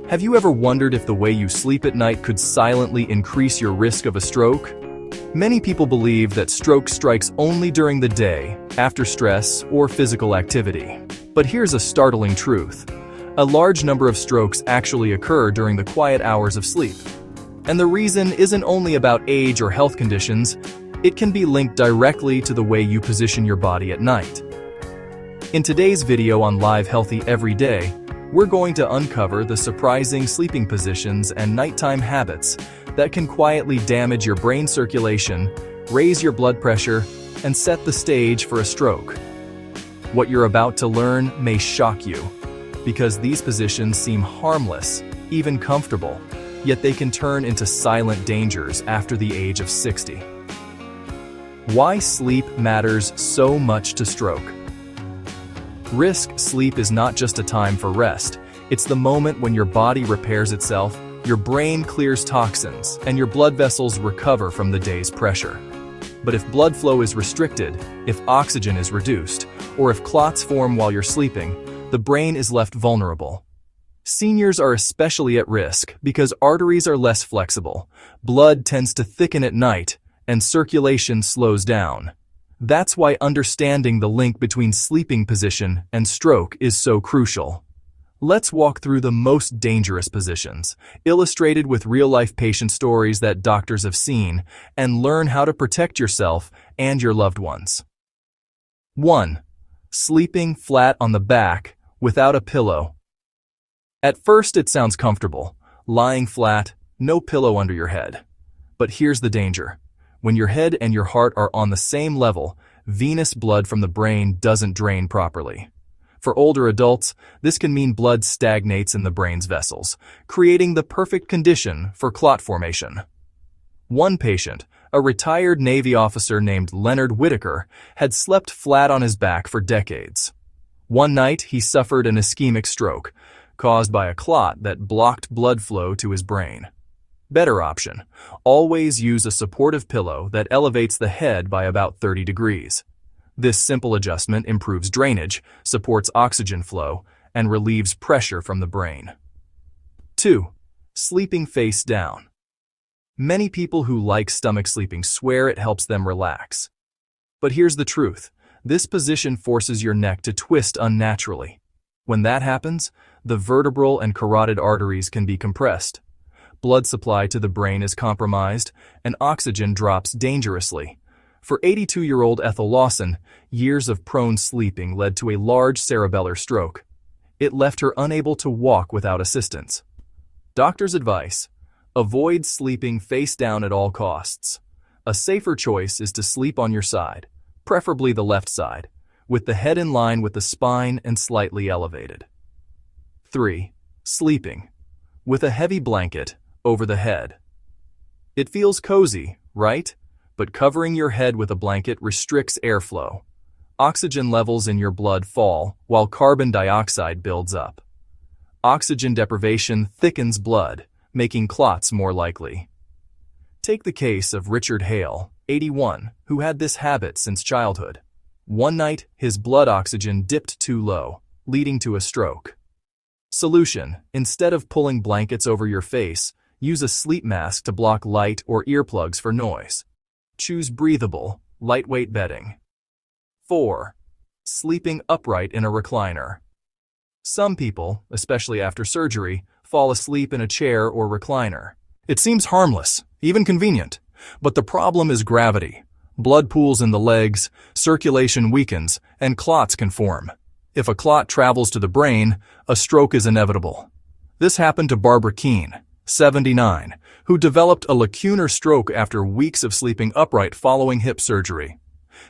Have you ever wondered if the way you sleep at night could silently increase your risk of a stroke? Many people believe that stroke strikes only during the day, after stress or physical activity. But here's a startling truth. A large number of strokes actually occur during the quiet hours of sleep. And the reason isn't only about age or health conditions, it can be linked directly to the way you position your body at night. In today's video on Live Healthy Every Day, we're going to uncover the surprising sleeping positions and nighttime habits that can quietly damage your brain circulation, raise your blood pressure, and set the stage for a stroke. What you're about to learn may shock you, because these positions seem harmless, even comfortable, yet they can turn into silent dangers after the age of 60. Why sleep matters so much to stroke. Risk sleep is not just a time for rest. It's the moment when your body repairs itself, your brain clears toxins, and your blood vessels recover from the day's pressure. But if blood flow is restricted, if oxygen is reduced, or if clots form while you're sleeping, the brain is left vulnerable. Seniors are especially at risk because arteries are less flexible, blood tends to thicken at night, and circulation slows down. That's why understanding the link between sleeping position and stroke is so crucial. Let's walk through the most dangerous positions, illustrated with real-life patient stories that doctors have seen, and learn how to protect yourself and your loved ones. 1. Sleeping flat on the back without a pillow. At first it sounds comfortable, lying flat, no pillow under your head. But here's the danger. When your head and your heart are on the same level, venous blood from the brain doesn't drain properly. For older adults, this can mean blood stagnates in the brain's vessels, creating the perfect condition for clot formation. One patient, a retired Navy officer named Leonard Whitaker, had slept flat on his back for decades. One night, he suffered an ischemic stroke, caused by a clot that blocked blood flow to his brain. Better option, always use a supportive pillow that elevates the head by about 30 degrees. This simple adjustment improves drainage, supports oxygen flow, and relieves pressure from the brain. 2. Sleeping face down. Many people who like stomach sleeping swear it helps them relax. But here's the truth. This position forces your neck to twist unnaturally. When that happens, the vertebral and carotid arteries can be compressed. Blood supply to the brain is compromised, and oxygen drops dangerously. For 82-year-old Ethel Lawson, years of prone sleeping led to a large cerebellar stroke. It left her unable to walk without assistance. Doctors' advice: avoid sleeping face down at all costs. A safer choice is to sleep on your side, preferably the left side, with the head in line with the spine and slightly elevated. 3. Sleeping with a heavy blanket over the head. It feels cozy, right? But covering your head with a blanket restricts airflow. Oxygen levels in your blood fall while carbon dioxide builds up. Oxygen deprivation thickens blood, making clots more likely. Take the case of Richard Hale, 81, who had this habit since childhood. One night, his blood oxygen dipped too low, leading to a stroke. Solution: instead of pulling blankets over your face, use a sleep mask to block light or earplugs for noise. Choose breathable, lightweight bedding. 4. Sleeping upright in a recliner. Some people, especially after surgery, fall asleep in a chair or recliner. It seems harmless, even convenient, but the problem is gravity. Blood pools in the legs, circulation weakens, and clots can form. If a clot travels to the brain, a stroke is inevitable. This happened to Barbara Keene, 79, who developed a lacunar stroke after weeks of sleeping upright following hip surgery.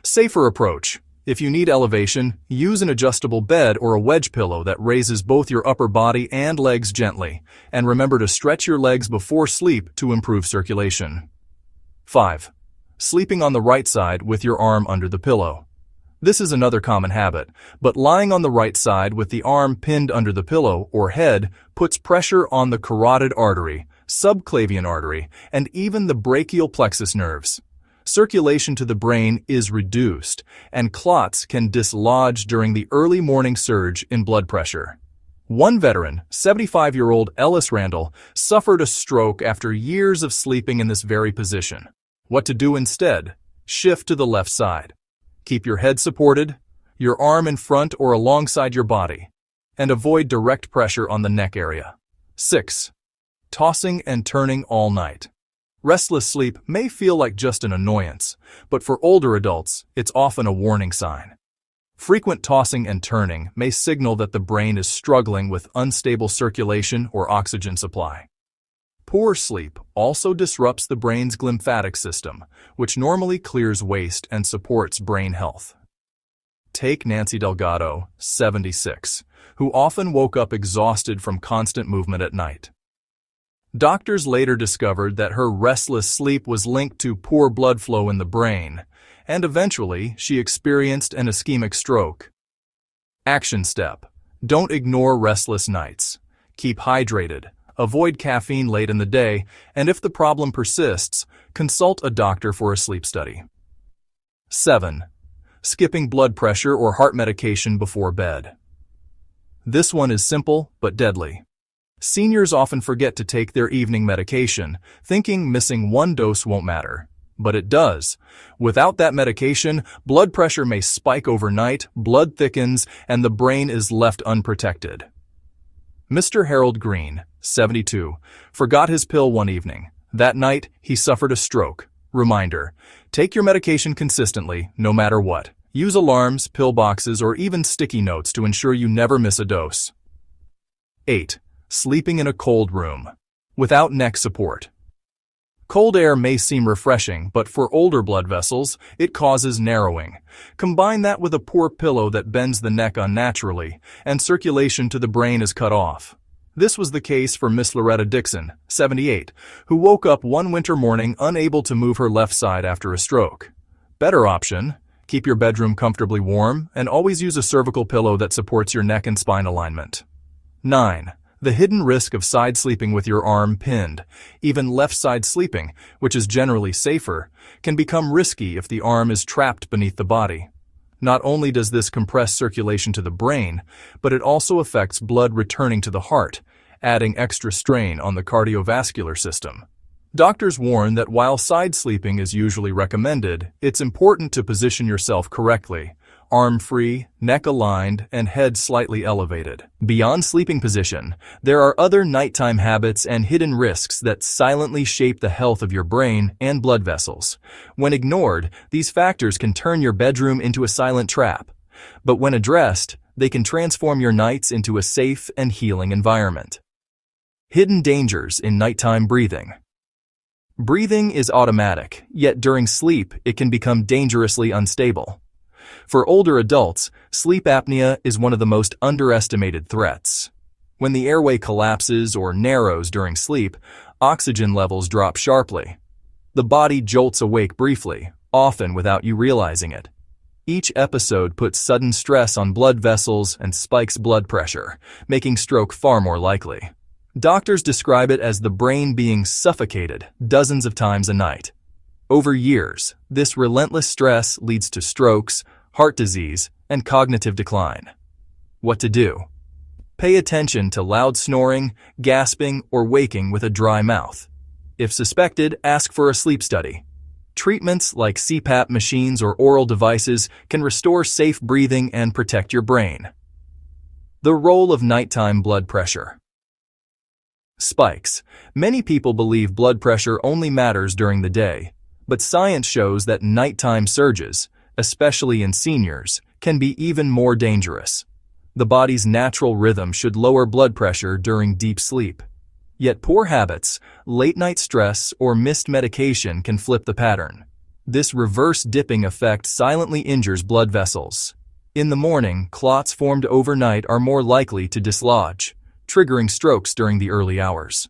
Safer approach: if you need elevation, use an adjustable bed or a wedge pillow that raises both your upper body and legs gently, and remember to stretch your legs before sleep to improve circulation. 5. Sleeping on the right side with your arm under the pillow. This is another common habit, but lying on the right side with the arm pinned under the pillow or head puts pressure on the carotid artery, subclavian artery, and even the brachial plexus nerves. Circulation to the brain is reduced, and clots can dislodge during the early morning surge in blood pressure. One veteran, 75-year-old Ellis Randall, suffered a stroke after years of sleeping in this very position. What to do instead? Shift to the left side. Keep your head supported, your arm in front or alongside your body, and avoid direct pressure on the neck area. 6. Tossing and turning all night. Restless sleep may feel like just an annoyance, but for older adults, it's often a warning sign. Frequent tossing and turning may signal that the brain is struggling with unstable circulation or oxygen supply. Poor sleep also disrupts the brain's glymphatic system, which normally clears waste and supports brain health. Take Nancy Delgado, 76, who often woke up exhausted from constant movement at night. Doctors later discovered that her restless sleep was linked to poor blood flow in the brain, and eventually she experienced an ischemic stroke. Action step: don't ignore restless nights. Keep hydrated, avoid caffeine late in the day, and if the problem persists, consult a doctor for a sleep study. 7. Skipping blood pressure or heart medication before bed. This one is simple but deadly. Seniors often forget to take their evening medication, thinking missing one dose won't matter. But it does. Without that medication, blood pressure may spike overnight, blood thickens, and the brain is left unprotected. Mr. Harold Green, 72, forgot his pill one evening. That night, he suffered a stroke. Reminder: take your medication consistently, no matter what. Use alarms, pill boxes, or even sticky notes to ensure you never miss a dose. 8. Sleeping in a cold room. Without neck support. Cold air may seem refreshing, but for older blood vessels, it causes narrowing. Combine that with a poor pillow that bends the neck unnaturally, and circulation to the brain is cut off. This was the case for Miss Loretta Dixon, 78, who woke up one winter morning unable to move her left side after a stroke. Better option: keep your bedroom comfortably warm, and always use a cervical pillow that supports your neck and spine alignment. 9. The hidden risk of side sleeping with your arm pinned. Even left side sleeping, which is generally safer, can become risky if the arm is trapped beneath the body. Not only does this compress circulation to the brain, but it also affects blood returning to the heart, adding extra strain on the cardiovascular system. Doctors warn that while side sleeping is usually recommended, it's important to position yourself correctly: arm free, neck aligned, and head slightly elevated. Beyond sleeping position, there are other nighttime habits and hidden risks that silently shape the health of your brain and blood vessels. When ignored, these factors can turn your bedroom into a silent trap. But when addressed, they can transform your nights into a safe and healing environment. Hidden dangers in nighttime breathing. Breathing is automatic, yet during sleep it can become dangerously unstable. For older adults, sleep apnea is one of the most underestimated threats. When the airway collapses or narrows during sleep, oxygen levels drop sharply. The body jolts awake briefly, often without you realizing it. Each episode puts sudden stress on blood vessels and spikes blood pressure, making stroke far more likely. Doctors describe it as the brain being suffocated dozens of times a night. Over years, this relentless stress leads to strokes, heart disease, and cognitive decline. What to do? Pay attention to loud snoring, gasping, or waking with a dry mouth. If suspected, ask for a sleep study. Treatments like CPAP machines or oral devices can restore safe breathing and protect your brain. The role of nighttime blood pressure. Spikes. Many people believe blood pressure only matters during the day, but science shows that nighttime surges, especially in seniors, can be even more dangerous. The body's natural rhythm should lower blood pressure during deep sleep. Yet poor habits, late-night stress, or missed medication can flip the pattern. This reverse dipping effect silently injures blood vessels. In the morning, clots formed overnight are more likely to dislodge, triggering strokes during the early hours.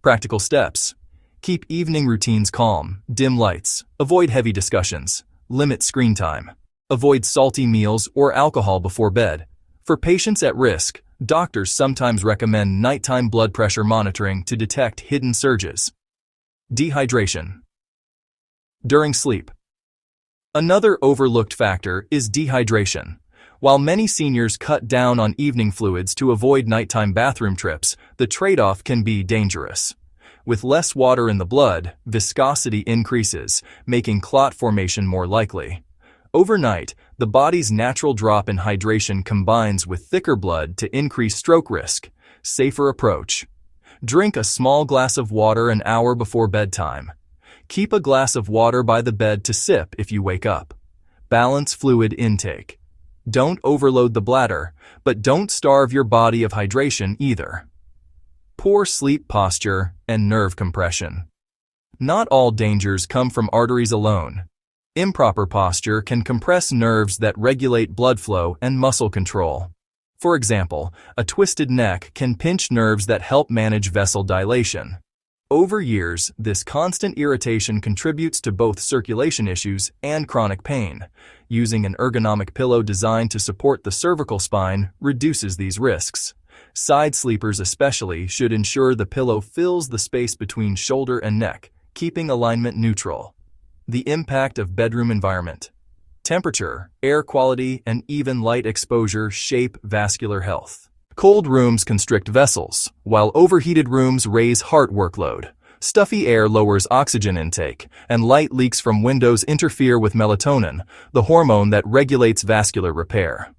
Practical steps. Keep evening routines calm, dim lights, avoid heavy discussions, limit screen time, avoid salty meals or alcohol before bed. For patients at risk, doctors sometimes recommend nighttime blood pressure monitoring to detect hidden surges. Dehydration. During sleep. Another overlooked factor is dehydration. While many seniors cut down on evening fluids to avoid nighttime bathroom trips, the trade-off can be dangerous. With less water in the blood, viscosity increases, making clot formation more likely. Overnight, the body's natural drop in hydration combines with thicker blood to increase stroke risk. Safer approach. Drink a small glass of water an hour before bedtime. Keep a glass of water by the bed to sip if you wake up. Balance fluid intake. Don't overload the bladder, but don't starve your body of hydration either. Poor sleep posture and nerve compression. Not all dangers come from arteries alone. Improper posture can compress nerves that regulate blood flow and muscle control. For example, a twisted neck can pinch nerves that help manage vessel dilation. Over years, this constant irritation contributes to both circulation issues and chronic pain. Using an ergonomic pillow designed to support the cervical spine reduces these risks. Side sleepers especially should ensure the pillow fills the space between shoulder and neck, keeping alignment neutral. The impact of bedroom environment. Temperature, air quality, and even light exposure shape vascular health. Cold rooms constrict vessels, while overheated rooms raise heart workload. Stuffy air lowers oxygen intake, and light leaks from windows interfere with melatonin, the hormone that regulates vascular repair.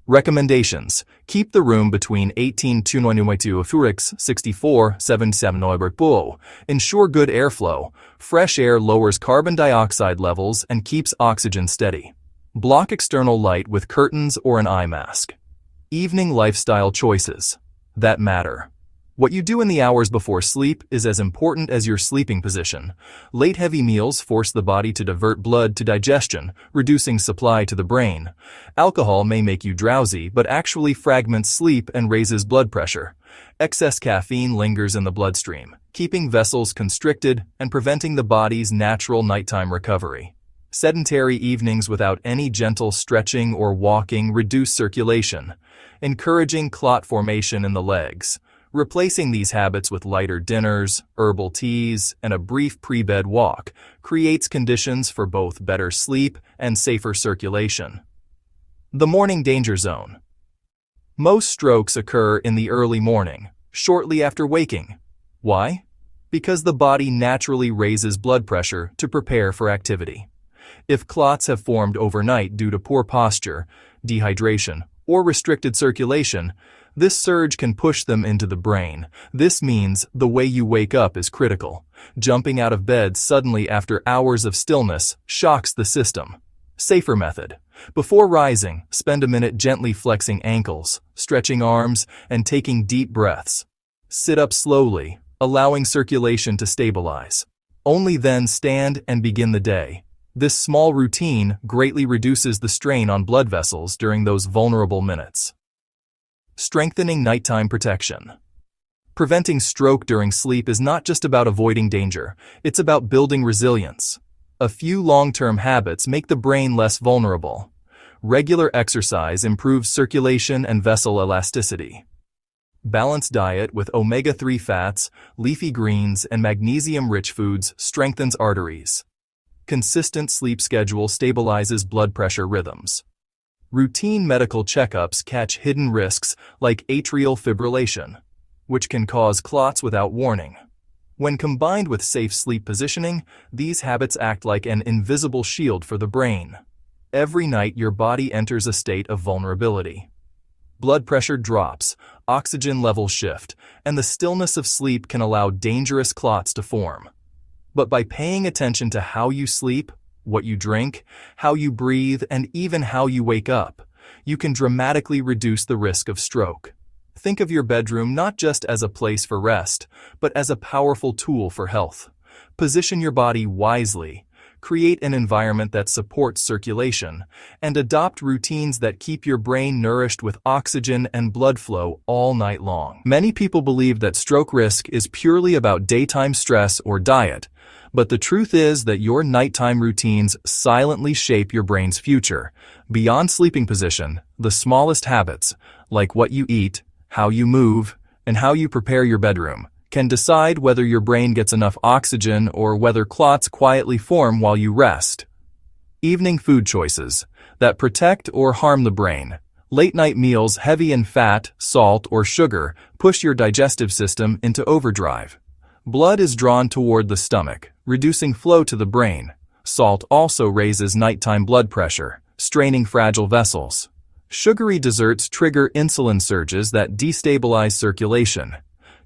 Recommendations: keep the room between 18 to 92 Furix 64-77. Ensure good airflow. Fresh air lowers carbon dioxide levels and keeps oxygen steady. Block external light with curtains or an eye mask. Evening lifestyle choices that matter. What you do in the hours before sleep is as important as your sleeping position. Late heavy meals force the body to divert blood to digestion, reducing supply to the brain. Alcohol may make you drowsy, but actually fragments sleep and raises blood pressure. Excess caffeine lingers in the bloodstream, keeping vessels constricted and preventing the body's natural nighttime recovery. Sedentary evenings without any gentle stretching or walking reduce circulation, encouraging clot formation in the legs. Replacing these habits with lighter dinners, herbal teas, and a brief pre-bed walk creates conditions for both better sleep and safer circulation. The morning danger zone. Most strokes occur in the early morning, shortly after waking. Why? Because the body naturally raises blood pressure to prepare for activity. If clots have formed overnight due to poor posture, dehydration, or restricted circulation, this surge can push them into the brain. This means the way you wake up is critical. Jumping out of bed suddenly after hours of stillness shocks the system. Safer method. Before rising, spend a minute gently flexing ankles, stretching arms, and taking deep breaths. Sit up slowly, allowing circulation to stabilize. Only then stand and begin the day. This small routine greatly reduces the strain on blood vessels during those vulnerable minutes. Strengthening nighttime protection. Preventing stroke during sleep is not just about avoiding danger, it's about building resilience. A few long-term habits make the brain less vulnerable. Regular exercise improves circulation and vessel elasticity. Balanced diet with omega-3 fats, leafy greens, and magnesium-rich foods strengthens arteries. Consistent sleep schedule stabilizes blood pressure rhythms. Routine medical checkups catch hidden risks like atrial fibrillation, which can cause clots without warning. When combined with safe sleep positioning, these habits act like an invisible shield for the brain. Every night your body enters a state of vulnerability. Blood pressure drops, oxygen levels shift, and the stillness of sleep can allow dangerous clots to form. But by paying attention to how you sleep, what you drink, how you breathe, and even how you wake up, you can dramatically reduce the risk of stroke. Think of your bedroom not just as a place for rest, but as a powerful tool for health. Position your body wisely, create an environment that supports circulation, and adopt routines that keep your brain nourished with oxygen and blood flow all night long. Many people believe that stroke risk is purely about daytime stress or diet, but the truth is that your nighttime routines silently shape your brain's future. Beyond sleeping position, the smallest habits, like what you eat, how you move, and how you prepare your bedroom, can decide whether your brain gets enough oxygen or whether clots quietly form while you rest. Evening food choices that protect or harm the brain. Late-night meals heavy in fat, salt, or sugar push your digestive system into overdrive. Blood is drawn toward the stomach, reducing flow to the brain. Salt also raises nighttime blood pressure, straining fragile vessels. Sugary desserts trigger insulin surges that destabilize circulation.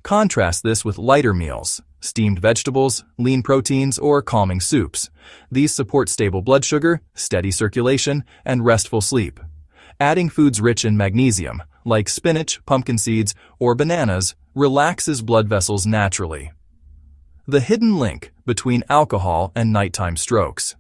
Contrast this with lighter meals, steamed vegetables, lean proteins, or calming soups. These support stable blood sugar, steady circulation, and restful sleep. Adding foods rich in magnesium, like spinach, pumpkin seeds, or bananas, relaxes blood vessels naturally. The hidden link between alcohol and nighttime strokes.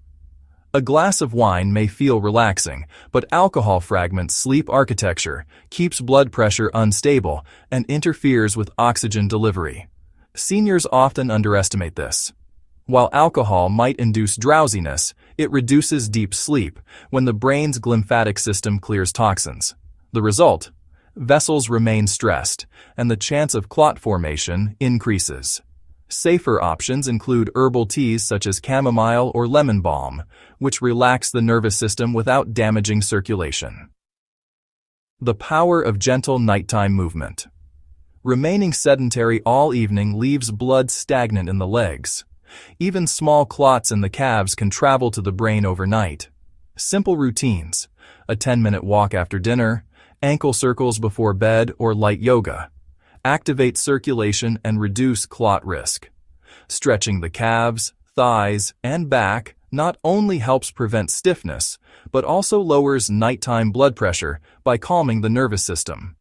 A glass of wine may feel relaxing, but alcohol fragments sleep architecture, keeps blood pressure unstable, and interferes with oxygen delivery. Seniors often underestimate this. While alcohol might induce drowsiness, it reduces deep sleep when the brain's glymphatic system clears toxins. The result? Vessels remain stressed, and the chance of clot formation increases. Safer options include herbal teas such as chamomile or lemon balm, which relax the nervous system without damaging circulation. The power of gentle nighttime movement. Remaining sedentary all evening leaves blood stagnant in the legs. Even small clots in the calves can travel to the brain overnight. Simple routines: a 10-minute walk after dinner, ankle circles before bed, or light yoga activate circulation and reduce clot risk. Stretching the calves, thighs, and back not only helps prevent stiffness, but also lowers nighttime blood pressure by calming the nervous system.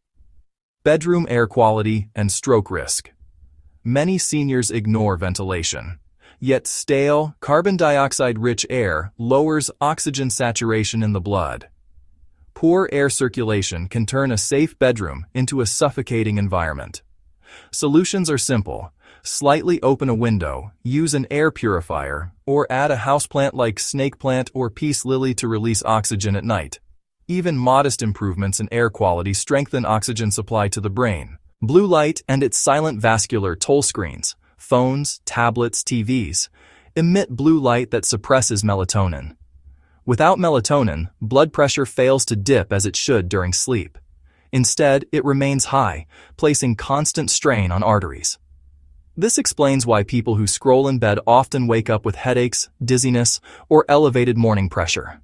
Bedroom air quality and stroke risk. Many seniors ignore ventilation. Yet stale, carbon dioxide-rich air lowers oxygen saturation in the blood. Poor air circulation can turn a safe bedroom into a suffocating environment. Solutions are simple. Slightly open a window, use an air purifier, or add a houseplant like snake plant or peace lily to release oxygen at night. Even modest improvements in air quality strengthen oxygen supply to the brain. Blue light and its silent vascular toll screens, phones, tablets, TVs, emit blue light that suppresses melatonin. Without melatonin, blood pressure fails to dip as it should during sleep. Instead, it remains high, placing constant strain on arteries. This explains why people who scroll in bed often wake up with headaches, dizziness, or elevated morning pressure.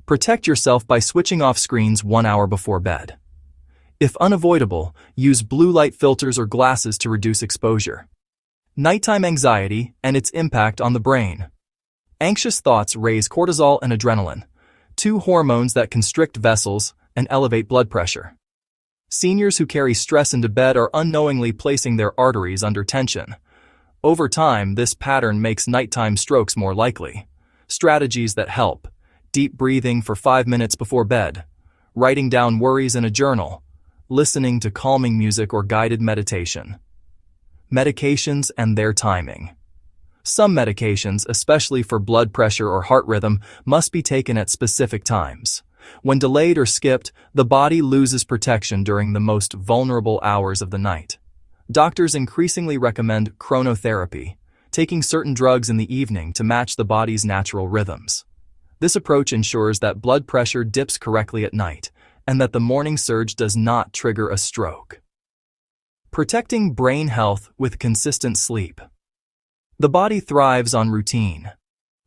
Protect yourself by switching off screens 1 hour before bed. If unavoidable, use blue light filters or glasses to reduce exposure. Nighttime anxiety and its impact on the brain. Anxious thoughts raise cortisol and adrenaline, two hormones that constrict vessels and elevate blood pressure. Seniors who carry stress into bed are unknowingly placing their arteries under tension. Over time, this pattern makes nighttime strokes more likely. Strategies that help: deep breathing for 5 minutes before bed, writing down worries in a journal, listening to calming music or guided meditation. Medications and their timing. Some medications, especially for blood pressure or heart rhythm, must be taken at specific times. When delayed or skipped, the body loses protection during the most vulnerable hours of the night. Doctors increasingly recommend chronotherapy, taking certain drugs in the evening to match the body's natural rhythms. This approach ensures that blood pressure dips correctly at night, and that the morning surge does not trigger a stroke. Protecting brain health with consistent sleep. The body thrives on routine.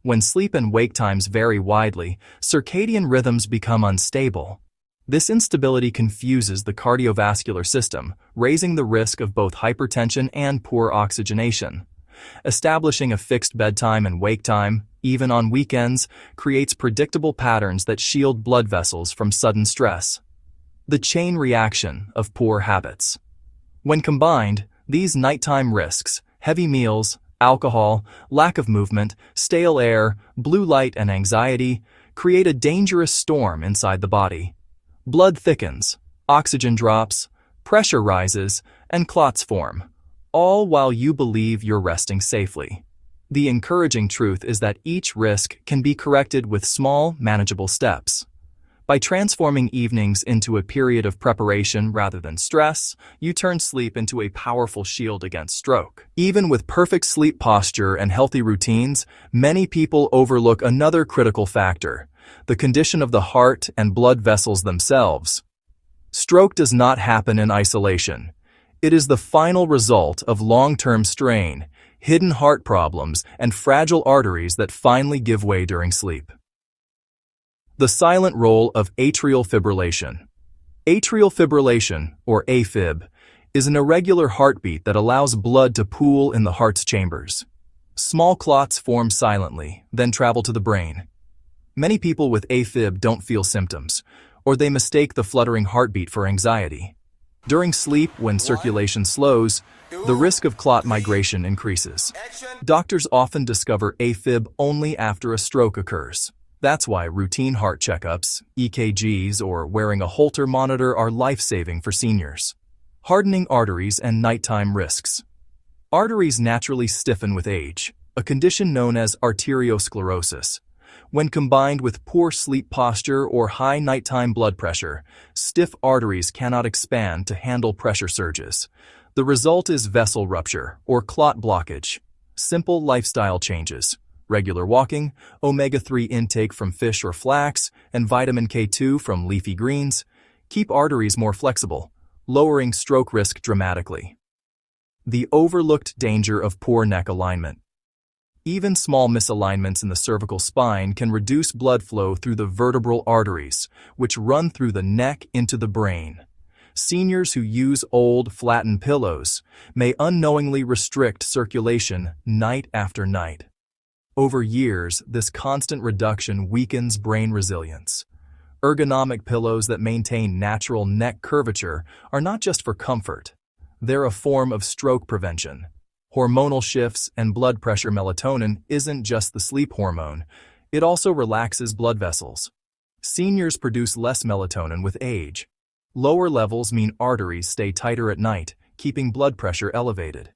When sleep and wake times vary widely, circadian rhythms become unstable. This instability confuses the cardiovascular system, raising the risk of both hypertension and poor oxygenation. Establishing a fixed bedtime and wake time, even on weekends, creates predictable patterns that shield blood vessels from sudden stress. The chain reaction of poor habits. When combined, these nighttime risks, heavy meals, alcohol, lack of movement, stale air, blue light, and anxiety, create a dangerous storm inside the body. Blood thickens, oxygen drops, pressure rises, and clots form, all while you believe you're resting safely. The encouraging truth is that each risk can be corrected with small, manageable steps. By transforming evenings into a period of preparation rather than stress, you turn sleep into a powerful shield against stroke. Even with perfect sleep posture and healthy routines, many people overlook another critical factor: the condition of the heart and blood vessels themselves. Stroke does not happen in isolation. It is the final result of long-term strain, hidden heart problems, and fragile arteries that finally give way during sleep. The silent role of atrial fibrillation. Atrial fibrillation, or AFib, is an irregular heartbeat that allows blood to pool in the heart's chambers. Small clots form silently, then travel to the brain. Many people with AFib don't feel symptoms, or they mistake the fluttering heartbeat for anxiety. During sleep, when circulation slows, the risk of clot migration increases. Doctors often discover AFib only after a stroke occurs. That's why routine heart checkups, EKGs, or wearing a Holter monitor are life-saving for seniors. Hardening arteries and nighttime risks. Arteries naturally stiffen with age, a condition known as arteriosclerosis. When combined with poor sleep posture or high nighttime blood pressure, stiff arteries cannot expand to handle pressure surges. The result is vessel rupture or clot blockage. Simple lifestyle changes: regular walking, omega-3 intake from fish or flax, and vitamin K2 from leafy greens keep arteries more flexible, lowering stroke risk dramatically. The overlooked danger of poor neck alignment. Even small misalignments in the cervical spine can reduce blood flow through the vertebral arteries, which run through the neck into the brain. Seniors who use old, flattened pillows may unknowingly restrict circulation night after night. Over years, this constant reduction weakens brain resilience. Ergonomic pillows that maintain natural neck curvature are not just for comfort. They're a form of stroke prevention. Hormonal shifts and blood pressure. Melatonin isn't just the sleep hormone, it also relaxes blood vessels. Seniors produce less melatonin with age. Lower levels mean arteries stay tighter at night, keeping blood pressure elevated.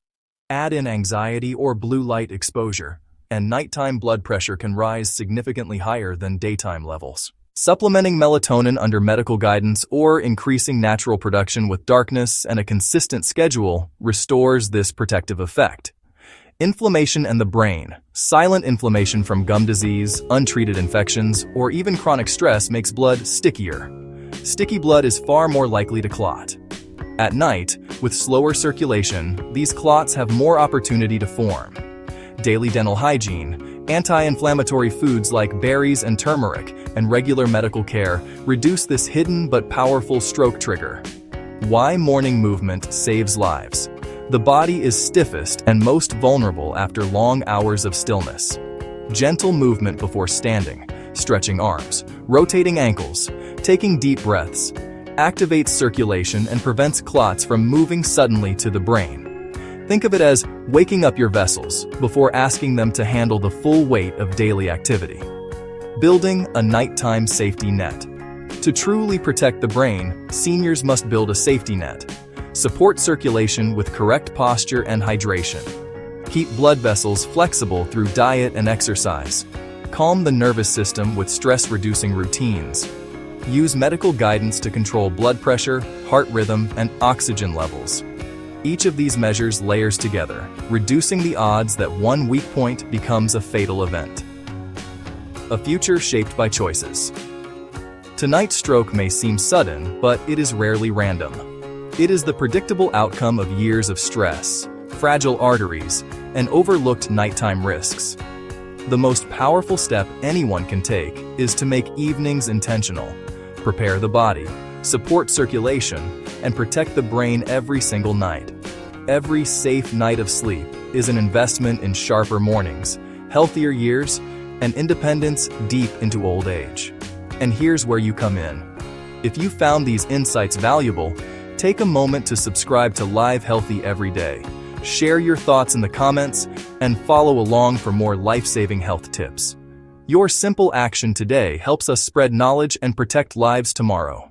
Add in anxiety or blue light exposure, and nighttime blood pressure can rise significantly higher than daytime levels. Supplementing melatonin under medical guidance or increasing natural production with darkness and a consistent schedule restores this protective effect. Inflammation and the brain. Silent inflammation from gum disease, untreated infections, or even chronic stress makes blood stickier. Sticky blood is far more likely to clot. At night, with slower circulation, these clots have more opportunity to form. Daily dental hygiene, anti-inflammatory foods like berries and turmeric, and regular medical care reduce this hidden but powerful stroke trigger. Why morning movement saves lives. The body is stiffest and most vulnerable after long hours of stillness. Gentle movement before standing, stretching arms, rotating ankles, taking deep breaths, activates circulation and prevents clots from moving suddenly to the brain. Think of it as waking up your vessels before asking them to handle the full weight of daily activity. Building a nighttime safety net. To truly protect the brain, seniors must build a safety net. Support circulation with correct posture and hydration. Keep blood vessels flexible through diet and exercise. Calm the nervous system with stress-reducing routines. Use medical guidance to control blood pressure, heart rhythm, and oxygen levels. Each of these measures layers together, reducing the odds that one weak point becomes a fatal event. A future shaped by choices. Tonight's stroke may seem sudden, but it is rarely random. It is the predictable outcome of years of stress, fragile arteries, and overlooked nighttime risks. The most powerful step anyone can take is to make evenings intentional. Prepare the body, support circulation, and protect the brain every single night. Every safe night of sleep is an investment in sharper mornings, healthier years, and independence deep into old age. And here's where you come in. If you found these insights valuable, take a moment to subscribe to Live Healthy every day. Share your thoughts in the comments and follow along for more life-saving health tips. Your simple action today helps us spread knowledge and protect lives tomorrow.